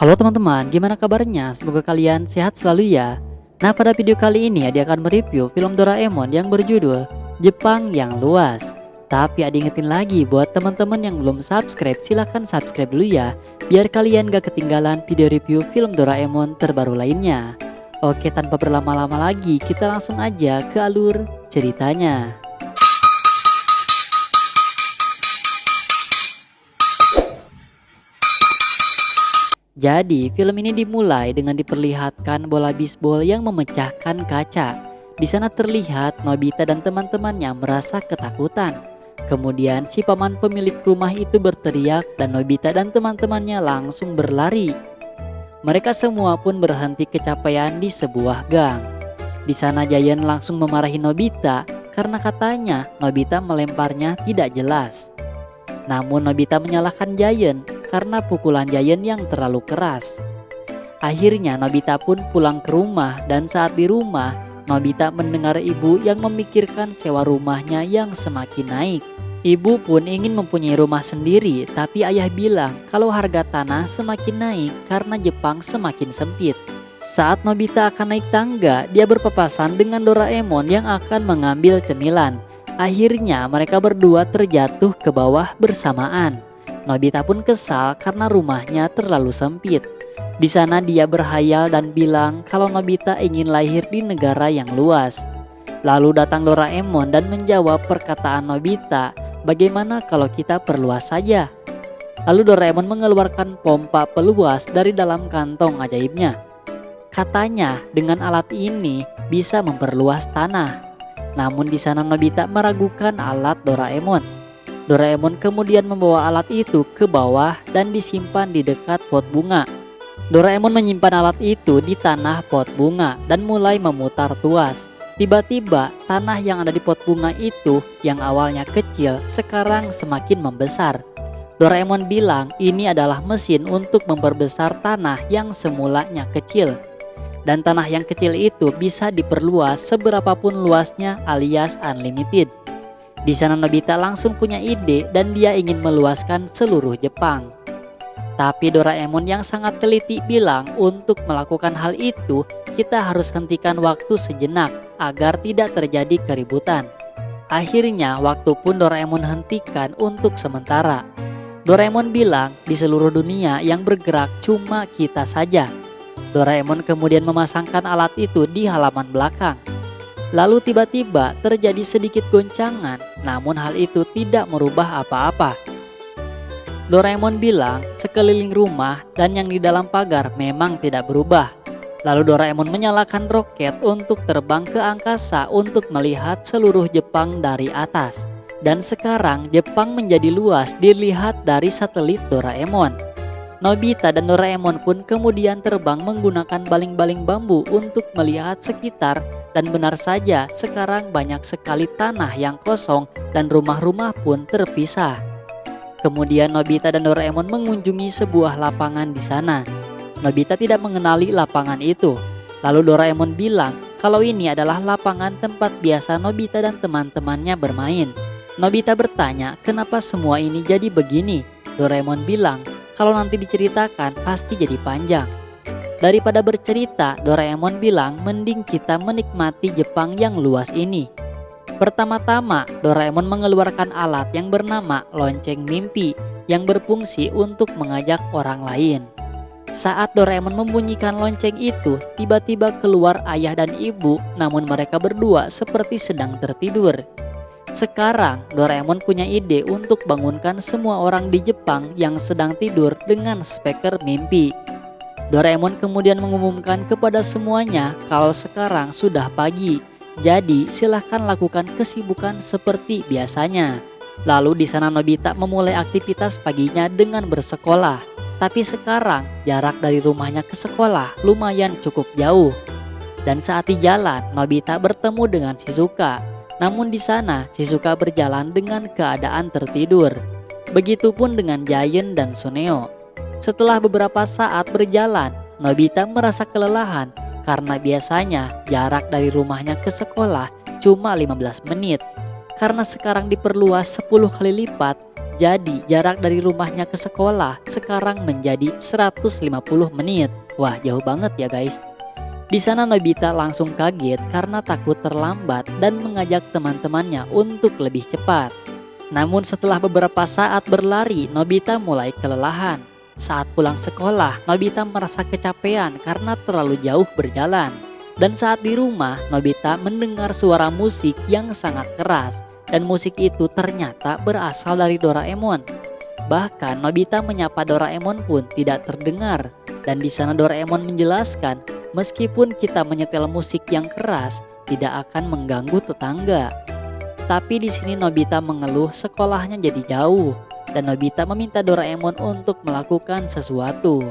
Halo teman-teman, gimana kabarnya? Semoga kalian sehat selalu ya. Nah, pada video kali ini Adi akan mereview film Doraemon yang berjudul Jepang yang Luas. Tapi Adi ingetin lagi buat teman-teman yang belum subscribe, silahkan subscribe dulu ya, biar kalian gak ketinggalan video review film Doraemon terbaru lainnya. Oke, tanpa berlama-lama lagi, kita langsung aja ke alur ceritanya. Jadi, film ini dimulai dengan diperlihatkan bola bisbol yang memecahkan kaca. Di sana terlihat Nobita dan teman-temannya merasa ketakutan. Kemudian si paman pemilik rumah itu berteriak dan Nobita dan teman-temannya langsung berlari. Mereka semua pun berhenti kecapean di sebuah gang. Di sana Giant langsung memarahi Nobita karena katanya Nobita melemparnya tidak jelas. Namun Nobita menyalahkan Giant karena pukulan Giant yang terlalu keras. Akhirnya Nobita pun pulang ke rumah dan saat di rumah Nobita mendengar ibu yang memikirkan sewa rumahnya yang semakin naik. Ibu pun ingin mempunyai rumah sendiri, tapi ayah bilang kalau harga tanah semakin naik karena Jepang semakin sempit. Saat Nobita akan naik tangga, dia berpapasan dengan Doraemon yang akan mengambil cemilan. Akhirnya mereka berdua terjatuh ke bawah bersamaan. Nobita pun kesal karena rumahnya terlalu sempit. Di sana dia berhayal dan bilang kalau Nobita ingin lahir di negara yang luas. Lalu datang Doraemon dan menjawab perkataan Nobita, bagaimana kalau kita perluas saja? Lalu Doraemon mengeluarkan pompa peluas dari dalam kantong ajaibnya. Katanya dengan alat ini bisa memperluas tanah. Namun di sana Nobita meragukan alat Doraemon. Doraemon kemudian membawa alat itu ke bawah dan disimpan di dekat pot bunga. Doraemon menyimpan alat itu di tanah pot bunga dan mulai memutar tuas. Tiba-tiba tanah yang ada di pot bunga itu yang awalnya kecil sekarang semakin membesar. Doraemon bilang ini adalah mesin untuk memperbesar tanah yang semulanya kecil. Dan tanah yang kecil itu bisa diperluas seberapapun luasnya alias unlimited. Di sana Nobita langsung punya ide dan dia ingin meluaskan seluruh Jepang. Tapi Doraemon yang sangat teliti bilang untuk melakukan hal itu kita harus hentikan waktu sejenak agar tidak terjadi keributan. Akhirnya waktu pun Doraemon hentikan untuk sementara. Doraemon bilang di seluruh dunia yang bergerak cuma kita saja. Doraemon kemudian memasangkan alat itu di halaman belakang. Lalu tiba-tiba terjadi sedikit goncangan, namun hal itu tidak merubah apa-apa. Doraemon bilang sekeliling rumah dan yang di dalam pagar memang tidak berubah. Lalu Doraemon menyalakan roket untuk terbang ke angkasa untuk melihat seluruh Jepang dari atas. Dan sekarang Jepang menjadi luas dilihat dari satelit Doraemon. Nobita dan Doraemon pun kemudian terbang menggunakan baling-baling bambu untuk melihat sekitar. Dan benar saja sekarang banyak sekali tanah yang kosong dan rumah-rumah pun terpisah. Kemudian Nobita dan Doraemon mengunjungi sebuah lapangan di sana. Nobita tidak mengenali lapangan itu. Lalu Doraemon bilang kalau ini adalah lapangan tempat biasa Nobita dan teman-temannya bermain. Nobita bertanya kenapa semua ini jadi begini. Doraemon bilang kalau nanti diceritakan pasti jadi panjang. Daripada bercerita, Doraemon bilang mending kita menikmati Jepang yang luas ini. Pertama-tama, Doraemon mengeluarkan alat yang bernama lonceng mimpi yang berfungsi untuk mengajak orang lain. Saat Doraemon membunyikan lonceng itu, tiba-tiba keluar ayah dan ibu, namun mereka berdua seperti sedang tertidur. Sekarang, Doraemon punya ide untuk bangunkan semua orang di Jepang yang sedang tidur dengan speaker mimpi. Doraemon kemudian mengumumkan kepada semuanya kalau sekarang sudah pagi. Jadi silahkan lakukan kesibukan seperti biasanya. Lalu di sana Nobita memulai aktivitas paginya dengan bersekolah. Tapi sekarang jarak dari rumahnya ke sekolah lumayan cukup jauh. Dan saat di jalan Nobita bertemu dengan Shizuka. Namun di sana Shizuka berjalan dengan keadaan tertidur. Begitupun dengan Giant dan Suneo. Setelah beberapa saat berjalan, Nobita merasa kelelahan karena biasanya jarak dari rumahnya ke sekolah cuma 15 menit. Karena sekarang diperluas 10 kali lipat, Jadi jarak dari rumahnya ke sekolah sekarang menjadi 150 menit. Wah, jauh banget ya guys. Di sana Nobita langsung kaget karena takut terlambat dan mengajak teman-temannya untuk lebih cepat. Namun setelah beberapa saat berlari, Nobita mulai kelelahan. Saat pulang sekolah, Nobita merasa kecapean karena terlalu jauh berjalan. Dan saat di rumah, Nobita mendengar suara musik yang sangat keras. Dan musik itu ternyata berasal dari Doraemon. Bahkan Nobita menyapa Doraemon pun tidak terdengar. Dan di sana Doraemon menjelaskan, meskipun kita menyetel musik yang keras, tidak akan mengganggu tetangga. Tapi di sini Nobita mengeluh sekolahnya jadi jauh. Dan Nobita meminta Doraemon untuk melakukan sesuatu.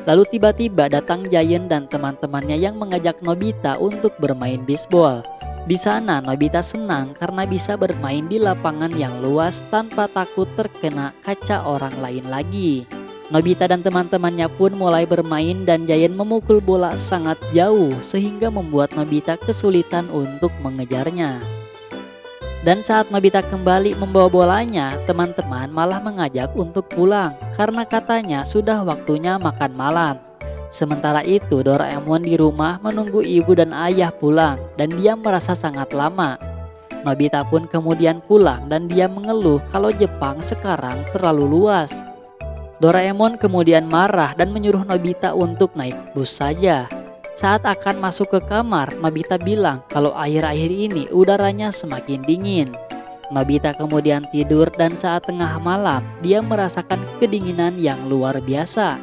Lalu tiba-tiba datang Giant dan teman-temannya yang mengajak Nobita untuk bermain bisbol. Di sana Nobita senang karena bisa bermain di lapangan yang luas tanpa takut terkena kaca orang lain lagi. Nobita dan teman-temannya pun mulai bermain dan Giant memukul bola sangat jauh sehingga membuat Nobita kesulitan untuk mengejarnya. Dan saat Nobita kembali membawa bolanya, teman-teman malah mengajak untuk pulang karena katanya sudah waktunya makan malam. Sementara itu Doraemon di rumah menunggu ibu dan ayah pulang dan dia merasa sangat lama. Nobita pun kemudian pulang dan dia mengeluh kalau Jepang sekarang terlalu luas. Doraemon kemudian marah dan menyuruh Nobita untuk naik bus saja. Saat akan masuk ke kamar, Nobita bilang kalau akhir-akhir ini udaranya semakin dingin. Nobita kemudian tidur dan saat tengah malam dia merasakan kedinginan yang luar biasa.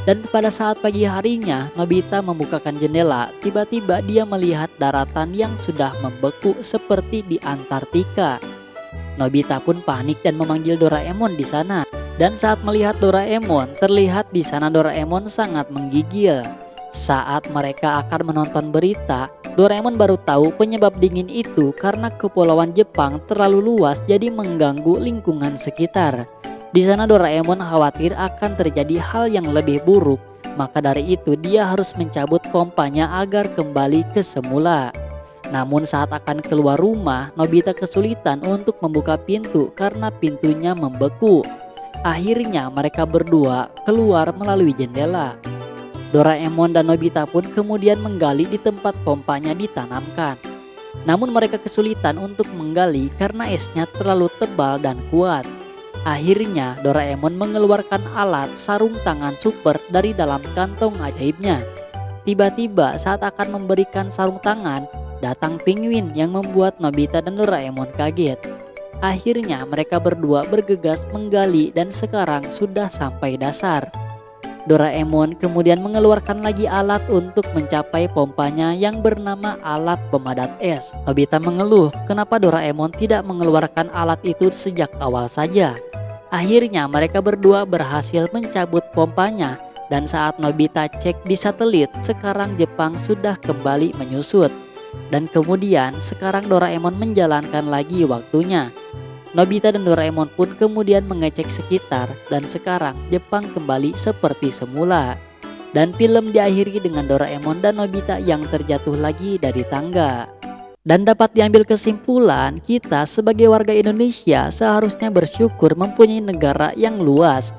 Dan pada saat pagi harinya, Nobita membukakan jendela, tiba-tiba dia melihat daratan yang sudah membeku seperti di Antartika. Nobita pun panik dan memanggil Doraemon di sana. Dan saat melihat Doraemon, terlihat di sana Doraemon sangat menggigil. Saat mereka akan menonton berita, Doraemon baru tahu penyebab dingin itu karena kepulauan Jepang terlalu luas jadi mengganggu lingkungan sekitar. Di sana Doraemon khawatir akan terjadi hal yang lebih buruk, maka dari itu dia harus mencabut pompanya agar kembali ke semula. Namun saat akan keluar rumah, Nobita kesulitan untuk membuka pintu karena pintunya membeku. Akhirnya mereka berdua keluar melalui jendela. Doraemon dan Nobita pun kemudian menggali di tempat pompanya ditanamkan. Namun mereka kesulitan untuk menggali karena esnya terlalu tebal dan kuat. Akhirnya Doraemon mengeluarkan alat sarung tangan super dari dalam kantong ajaibnya. Tiba-tiba saat akan memberikan sarung tangan, datang penguin yang membuat Nobita dan Doraemon kaget. Akhirnya mereka berdua bergegas menggali dan sekarang sudah sampai dasar. Doraemon kemudian mengeluarkan lagi alat untuk mencapai pompanya yang bernama alat pemadat es. Nobita mengeluh kenapa Doraemon tidak mengeluarkan alat itu sejak awal saja. Akhirnya mereka berdua berhasil mencabut pompanya dan saat Nobita cek di satelit, sekarang Jepang sudah kembali menyusut. Dan kemudian sekarang Doraemon menjalankan lagi waktunya. Nobita dan Doraemon pun kemudian mengecek sekitar dan sekarang Jepang kembali seperti semula. Dan film diakhiri dengan Doraemon dan Nobita yang terjatuh lagi dari tangga. Dan dapat diambil kesimpulan, kita sebagai warga Indonesia seharusnya bersyukur mempunyai negara yang luas.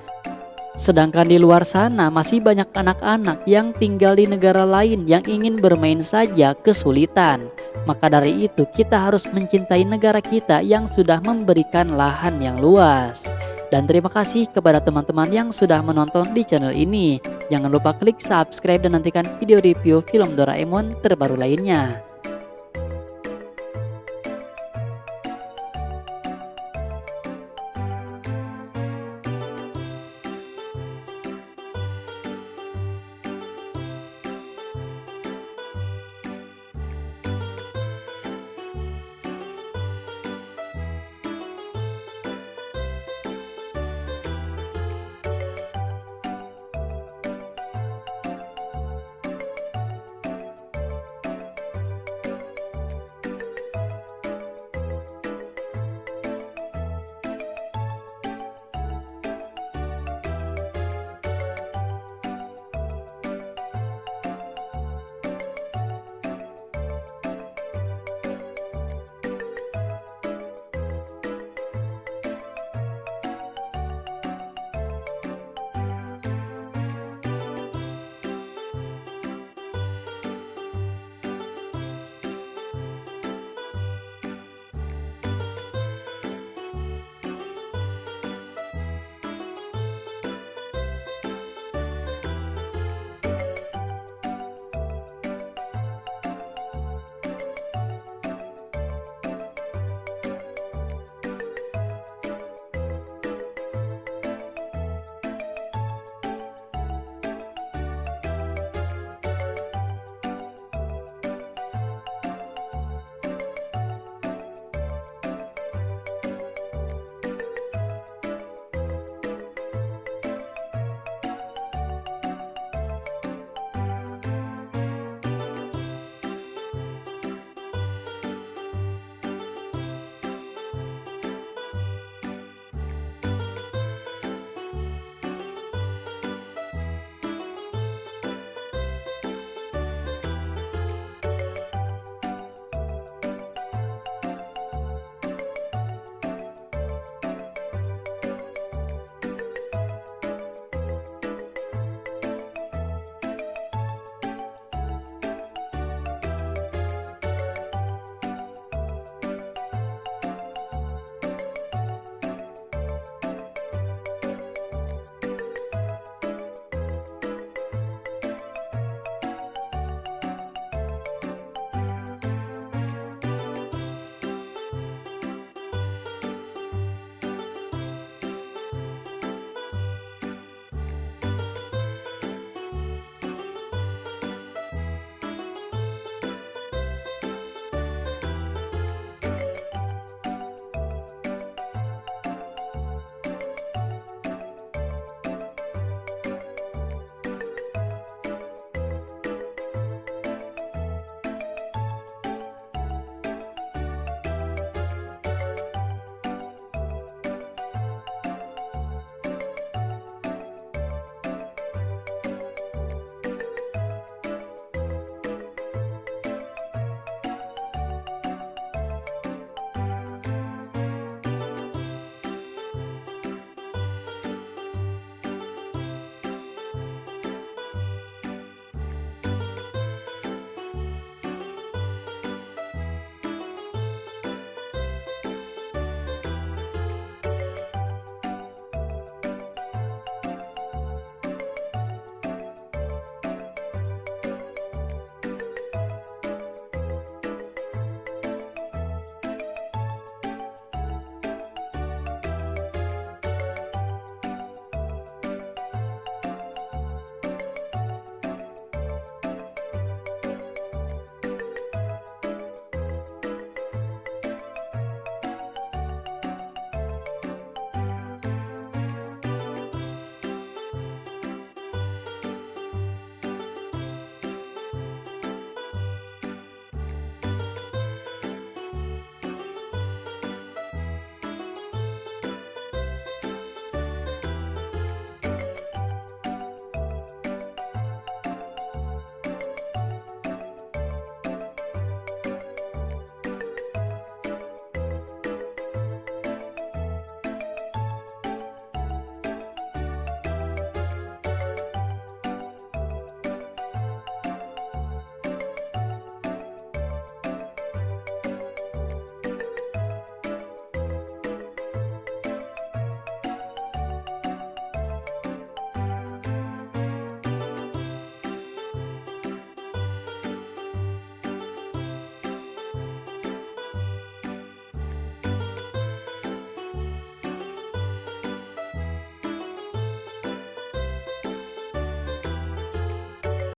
Sedangkan di luar sana masih banyak anak-anak yang tinggal di negara lain yang ingin bermain saja kesulitan. Maka dari itu kita harus mencintai negara kita yang sudah memberikan lahan yang luas. Dan terima kasih kepada teman-teman yang sudah menonton di channel ini. Jangan lupa klik subscribe dan nantikan video review film Doraemon terbaru lainnya.